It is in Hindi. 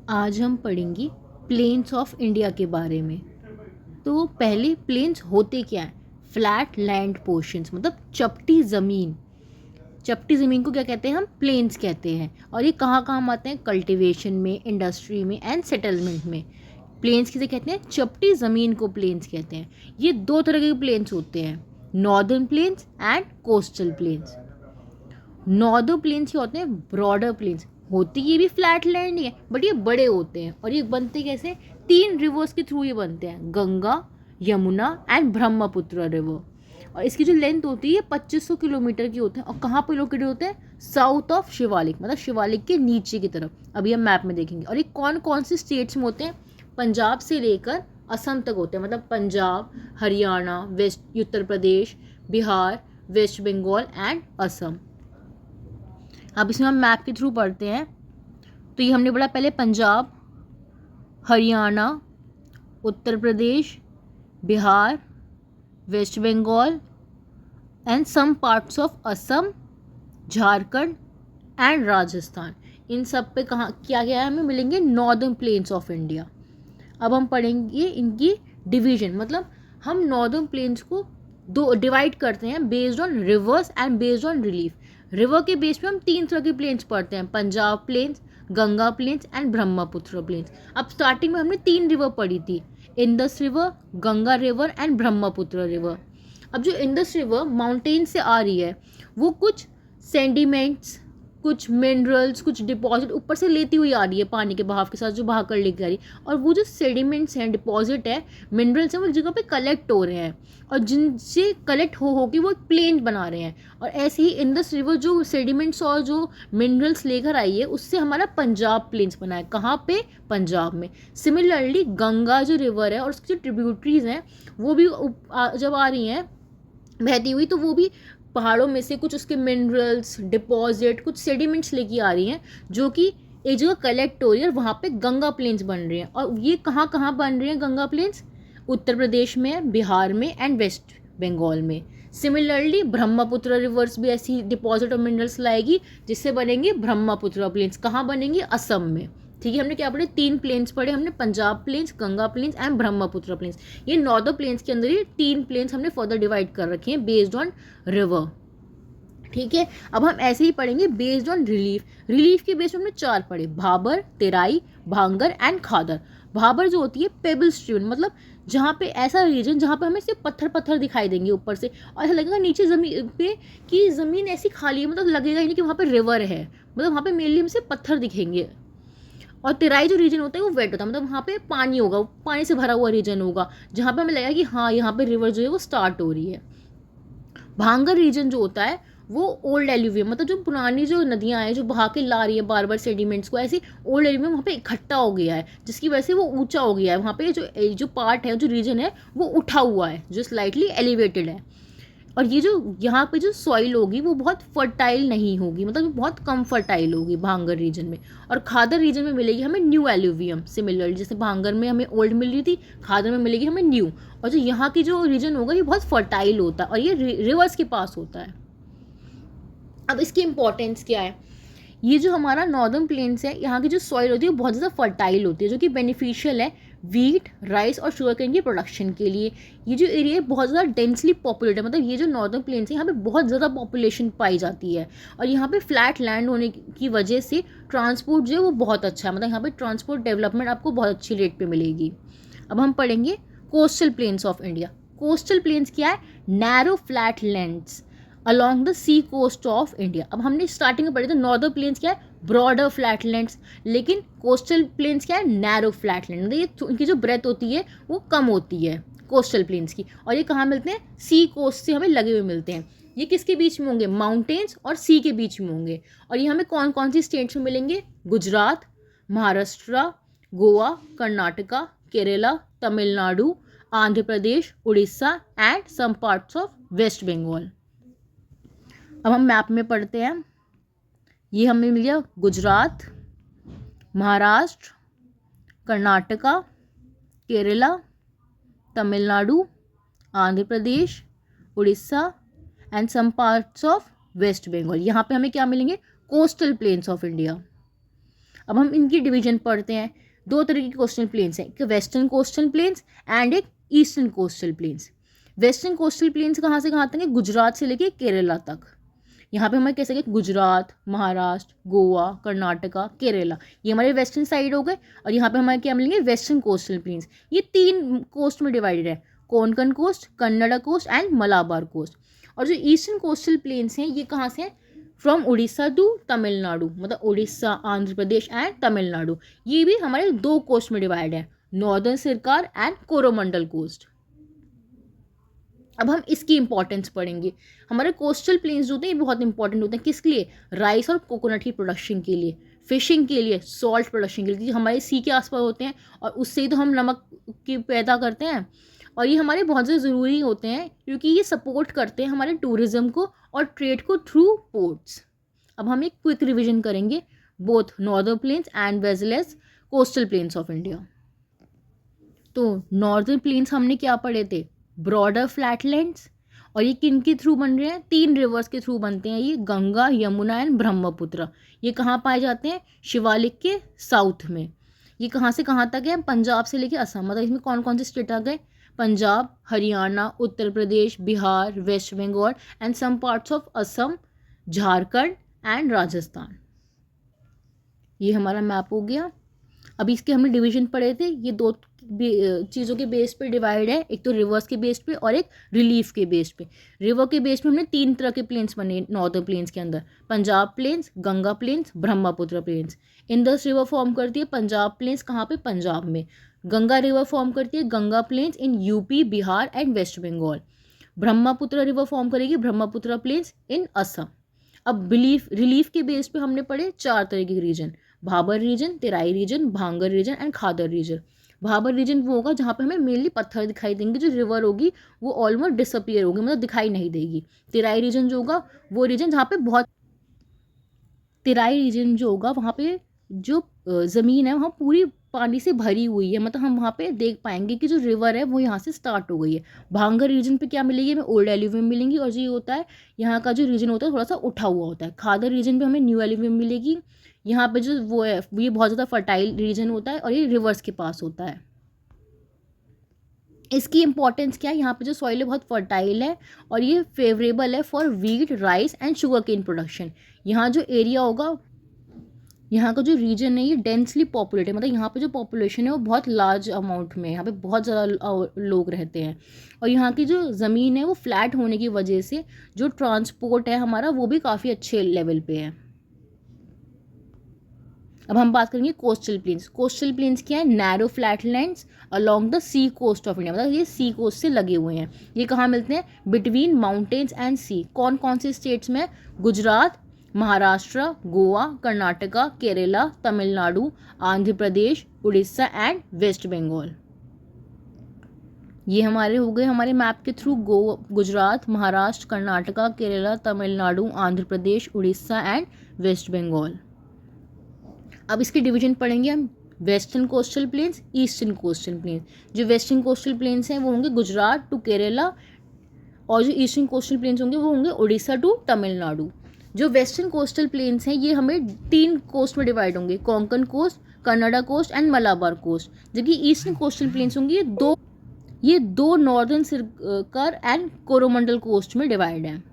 आज हम पढ़ेंगे प्लेन्स ऑफ इंडिया के बारे में। तो पहले प्लेन्स होते क्या हैं? फ्लैट लैंड पोर्शंस, मतलब चपटी ज़मीन। चपटी ज़मीन को क्या कहते हैं? हम प्लेन्स कहते हैं। और ये कहाँ कहाँ आते हैं? कल्टीवेशन में, इंडस्ट्री में एंड सेटलमेंट में। प्लेन्स किसे कहते हैं? चपटी ज़मीन को प्लेन्स कहते हैं। ये दो तरह के प्लेन्स होते हैं, northern plains and coastal planes. Northern plains क्या होते हैं? ब्रॉडर प्लेन्स होती, ये भी फ्लैट लैंड ही है, बट ये बड़े होते हैं। और ये बनते कैसे? 3 रिवर्स के थ्रू ये बनते हैं, गंगा, यमुना एंड ब्रह्मपुत्र रिवर। और इसकी जो लेंथ होती है 2500 किलोमीटर की होते हैं। और कहाँ पर लोकेटेड होते हैं? साउथ ऑफ शिवालिक, मतलब शिवालिक के नीचे की तरफ। अभी हम मैप में देखेंगे। और ये कौन कौन से स्टेट्स में होते हैं? पंजाब से लेकर असम तक होते हैं, मतलब Punjab, Haryana, west Uttar Pradesh, Bihar, waste Bengal and Assam. अब इसमें हम मैप के थ्रू पढ़ते हैं। तो ये हमने पढ़ा पहले Punjab, Haryana, Uttar Pradesh, Bihar, waste Bengal and some parts of Assam, Jharkhand and Rajasthan. इन सब पे कहाँ क्या क्या है? हमें मिलेंगे नॉर्दर्न प्लेन्स ऑफ इंडिया। अब हम पढ़ेंगे इनकी डिवीजन, मतलब हम नॉर्दर्न प्लेन्स को दो डिवाइड करते हैं based on rivers and based on relief. River के बेस पे हम 3 तरह के प्लेन्स पढ़ते हैं, Punjab plains, Ganga plains and Brahmaputra plains. अब स्टार्टिंग में हमने 3 रिवर पढ़ी थी, Indus river, Ganga river and Brahmaputra river. अब जो इंदस रिवर माउंटेन से आ रही है, वो कुछ सेंडिमेंट्स, कुछ मिनरल्स, कुछ डिपॉजिट ऊपर से लेती हुई आ रही है, पानी के बहाव के साथ जो बहा कर लेके आ रही है। और वो जो सेडिमेंट्स हैं, डिपॉजिट है, मिनरल्स हैं, वो एक जगह पे कलेक्ट हो रहे हैं। और जिनसे कलेक्ट हो के वो एक प्लेन बना रहे हैं। और ऐसे ही इंदस रिवर जो सेडिमेंट्स और जो मिनरल्स लेकर आई है, उससे हमारा पंजाब प्लेन्स बना है। कहाँ पे? पंजाब में। सिमिलरली गंगा जो रिवर है और उसकी जो ट्रिब्यूटरीज हैं, वो भी जब आ रही हैं बहती हुई, तो वो भी पहाड़ों में से कुछ उसके मिनरल्स, डिपॉजिट, कुछ सेडिमेंट्स लेके आ रही हैं, जो कि एक जगह कलेक्ट हो रही है और वहाँ पे गंगा प्लेन्स बन रही हैं। और ये कहाँ कहाँ बन रही हैं गंगा प्लेन्स? उत्तर प्रदेश में, बिहार में एंड वेस्ट बंगाल में। सिमिलरली ब्रह्मपुत्र रिवर्स भी ऐसी डिपॉजिट और मिनरल्स लाएगी, जिससे बनेंगे ब्रह्मपुत्र प्लेन्स। कहाँ बनेंगे? असम में। ठीक है, हमने क्या पढ़े? 3 प्लेन्स पढ़े हमने, Punjab plains, Ganga plains and Brahmaputra plains. ये नॉर्दर्न प्लेन्स के अंदर ही 3 प्लेन्स हमने फर्दर डिवाइड कर रखे हैं बेस्ड ऑन रिवर। ठीक है, अब हम ऐसे ही पढ़ेंगे बेस्ड ऑन रिलीफ। रिलीफ के बेस्ड हमने 4 पढ़े, भाबर, तेराई, भांगर एंड खादर। भाबर जो होती है पेबल स्ट्रीम, मतलब जहाँ पे ऐसा रीजन जहाँ पे हमें सिर्फ पत्थर पत्थर दिखाई देंगे ऊपर से, और ऐसा लगेगा नीचे ज़मीन पे कि ज़मीन ऐसी खाली है, मतलब लगेगा ही नहीं कि वहाँ पे रिवर है, मतलब वहाँ पे मेनली हमसे पत्थर दिखेंगे। और तेराई जो रीजन होता है वो वेट होता है, मतलब वहाँ पे पानी होगा, पानी से भरा हुआ रीजन होगा, जहाँ पे हमें लगेगा कि हाँ यहाँ पे रिवर जो है वो स्टार्ट हो रही है। भांगर रीजन जो होता है वो ओल्ड एल्यूवियम, मतलब जो पुरानी जो नदियाँ हैं जो बहा के ला रही है बार बार सेडिमेंट्स को, ऐसे ओल्ड एल्यूवियम वहाँ पे इकट्ठा हो गया है, जिसकी वजह से वो ऊंचा हो गया है। वहाँ पे जो पार्ट है, जो रीजन है, वो उठा हुआ है, जो स्लाइटली एलिवेटेड है। और ये जो यहाँ पे जो सॉइल होगी वो बहुत फर्टाइल नहीं होगी, मतलब बहुत कम फर्टाइल होगी भांगर रीजन में। और खादर रीजन में मिलेगी हमें न्यू एल्यूवियम। सिमिलरली जैसे भांगर में हमें ओल्ड मिल रही थी, खादर में मिलेगी हमें न्यू। और जो यहाँ की जो रीजन होगा ये बहुत फर्टाइल होता है और ये रिवर्स के पास होता है। अब इसकी इंपॉर्टेंस क्या है? ये जो हमारा नॉर्दर्न प्लेन्स है, यहाँ की जो सॉइल होती है वो बहुत ज़्यादा फर्टाइल होती है, जो कि बेनिफिशियल है वीट, राइस और शुगर केन की प्रोडक्शन के लिए। ये जो एरिया है बहुत ज़्यादा डेंसली पॉपुलेटेड है, मतलब ये जो नॉर्दर्न प्लेन्स है यहाँ पे बहुत ज़्यादा पॉपुलेशन पाई जाती है। और यहाँ पे फ्लैट लैंड होने की वजह से ट्रांसपोर्ट जो है वो बहुत अच्छा है, मतलब यहाँ पे ट्रांसपोर्ट डेवलपमेंट आपको बहुत अच्छी रेट पर मिलेगी। अब हम पढ़ेंगे coastal plains of India. Coastal plains क्या है? Narrow flat lands along the sea coast of India. अब हमने स्टार्टिंग में पढ़े थे नॉर्दर्न प्लेन्स क्या है? ब्रॉडर फ्लैटलैंड्स, लेकिन कोस्टल प्लेन्स क्या है? नैरो फ्लैटलैंड, मतलब ये इनकी जो ब्रेथ होती है वो कम होती है कोस्टल प्लेन्स की। और ये कहाँ मिलते हैं? सी कोस्ट से हमें लगे हुए मिलते हैं। ये किसके बीच में होंगे? माउंटेन्स और सी के बीच में होंगे। और ये हमें कौन कौन सी स्टेट्स में मिलेंगे? Gujarat, Maharashtra, Goa, Karnataka, Kerala, Tamil Nadu, Andhra Pradesh, Orissa and some parts of West Bengal. अब हम मैप में पढ़ते हैं। ये हमें मिल गया Gujarat, Maharashtra, Karnataka, Kerala, Tamil Nadu, Andhra Pradesh, Orissa and some parts of West Bengal. यहाँ पे हमें क्या मिलेंगे? Coastal plains of India. अब हम इनकी डिवीजन पढ़ते हैं। दो तरह के कोस्टल प्लेन्स हैं, एक वेस्टर्न कोस्टल प्लेन्स एंड एक eastern coastal planes. Western coastal planes कहाँ से कहाँ तक है? गुजरात से लेके केरला तक। यहाँ पे हमारे कैसे गए? गुजरात, महाराष्ट्र, गोवा, कर्नाटका, केरला, ये हमारे वेस्टर्न साइड हो गए। और यहाँ पे हमारे क्या मिलेंगे? Western coastal plains. ये 3 कोस्ट में डिवाइडेड है, Konkan coast, Kannada coast and Malabar coast. और जो ईस्टर्न कोस्टल प्लेन्स हैं ये कहाँ से हैं? फ्रॉम उड़ीसा टू तमिलनाडु, मतलब उड़ीसा, आंध्र प्रदेश एंड तमिलनाडु। ये भी हमारे 2 कोस्ट में डिवाइड है, northern Circars and Coromandel coast. अब हम इसकी इंपॉर्टेंस पढ़ेंगे। हमारे कोस्टल प्लेन्स जो होते हैं ये बहुत इंपॉर्टेंट होते हैं, किसके लिए? राइस और कोकोनट की प्रोडक्शन के लिए, फिशिंग के लिए, सॉल्ट प्रोडक्शन के लिए, क्योंकि हमारे सी के आसपास होते हैं और उससे ही तो हम नमक की पैदा करते हैं। और ये हमारे बहुत ज़्यादा ज़रूरी होते हैं क्योंकि ये सपोर्ट करते हैं हमारे टूरिज़्म को और ट्रेड को थ्रू पोर्ट्स। अब हम एक क्विक रिविजन करेंगे both northern plains and as well as coastal plains of India. तो नॉर्दर्न प्लेन्स हमने क्या पढ़े थे? Broader flatlands. और ये किन के थ्रू बन रहे हैं? 3 रिवर्स के थ्रू बनते हैं ये, गंगा, यमुना एंड ब्रह्मपुत्र। ये कहाँ पाए जाते हैं? शिवालिक के साउथ में। ये कहाँ से कहाँ तक है? पंजाब से लेके असम, मतलब इसमें कौन कौन से स्टेट आ गए? Punjab, Haryana, Uttar Pradesh, Bihar, waste Bengal and some parts of Assam, Jharkhand and Rajasthan. ये हमारा मैप हो गया। अभी इसके हमने डिवीजन पढ़े थे, ये 2 चीज़ों के बेस पे डिवाइड है, एक तो रिवर्स के बेस पे और एक रिलीफ के बेस पे। रिवर के बेस पे हमने 3 तरह के प्लेन्स बने नॉर्दर्न प्लेन्स के अंदर, Punjab plains, Ganga plains, Brahmaputra plains. Indus river form करती है पंजाब प्लेन्स, कहाँ पे? पंजाब में। गंगा रिवर फॉर्म करती है Ganga plains in UP, Bihar and West Bengal. Brahmaputra river form करेगी ब्रह्मपुत्र प्लेन्स इन असम। अब रिलीफ के बेस पे हमने पढ़े 4 तरह के region, Bhabar region, Terai region, Bhangar region and Khadar region. Bhabar region वो होगा जहाँ पे हमें मेनली पत्थर दिखाई देंगे, जो रिवर होगी वो ऑलमोस्ट डिसअपियर होगी, मतलब दिखाई नहीं देगी। तेराई रीजन जो होगा वो रीजन जहाँ पे बहुत, तेराई रीजन जो होगा वहाँ पे जो ज़मीन है वहाँ पूरी पानी से भरी हुई है, मतलब हम वहाँ पे देख पाएंगे कि जो रिवर है वो यहाँ से स्टार्ट हो गई है। भांगर रीजन पे क्या मिलेगी? हमें ओल्ड एल्यूवियम मिलेंगी और जो ये होता है यहाँ का जो रीजन होता है थोड़ा सा उठा हुआ होता है। खादर रीजन पे हमें न्यू एल्यूवियम मिलेगी, यहाँ पे जो वो है ये बहुत ज़्यादा फर्टाइल रीजन होता है और ये रिवर्स के पास होता है। इसकी इंपॉर्टेंस क्या है? यहाँ पे जो सॉइल है बहुत फर्टाइल है और ये फेवरेबल है for wheat, rice and sugarcane production. यहाँ जो एरिया होगा, यहाँ का जो रीजन है ये डेंसली पॉपुलेटेड, मतलब यहाँ पे जो पॉपुलेशन है वो बहुत लार्ज अमाउंट में, यहाँ पे बहुत ज़्यादा लोग रहते हैं। और यहाँ की जो ज़मीन है वो फ्लैट होने की वजह से जो ट्रांसपोर्ट है हमारा वो भी काफ़ी अच्छे लेवल पे है। अब हम बात करेंगे कोस्टल प्लेन्स। कोस्टल प्लेन्स क्या है? Narrow flatlands along the sea coast of India, मतलब ये सी कोस्ट से लगे हुए हैं। ये कहाँ मिलते हैं? Between mountains and sea. कौन कौन से स्टेट्स में? गुजरात, महाराष्ट्र, गोवा, कर्नाटका, केरला, तमिलनाडु, आंध्र प्रदेश, उड़ीसा एंड वेस्ट बंगाल। ये हमारे हो गए हमारे मैप के थ्रू गुजरात, महाराष्ट्र, कर्नाटका, केरला, तमिलनाडु, आंध्र प्रदेश, उड़ीसा एंड वेस्ट बंगाल। अब इसके डिवीजन पढ़ेंगे हम, western coastal plains, eastern coastal plains. जो वेस्टर्न कोस्टल प्लेन्स हैं वो होंगे गुजरात टू केरला और जो ईस्टर्न कोस्टल प्लेन्स होंगे वो होंगे उड़ीसा टू तमिलनाडु। जो वेस्टर्न कोस्टल प्लेन्स हैं ये हमें 3 कोस्ट में डिवाइड होंगे, Konkan coast, Kannada coast and Malabar coast. जबकि ईस्टर्न कोस्टल प्लेन्स होंगे ये दो northern Circars and Coromandel coast में डिवाइड हैं।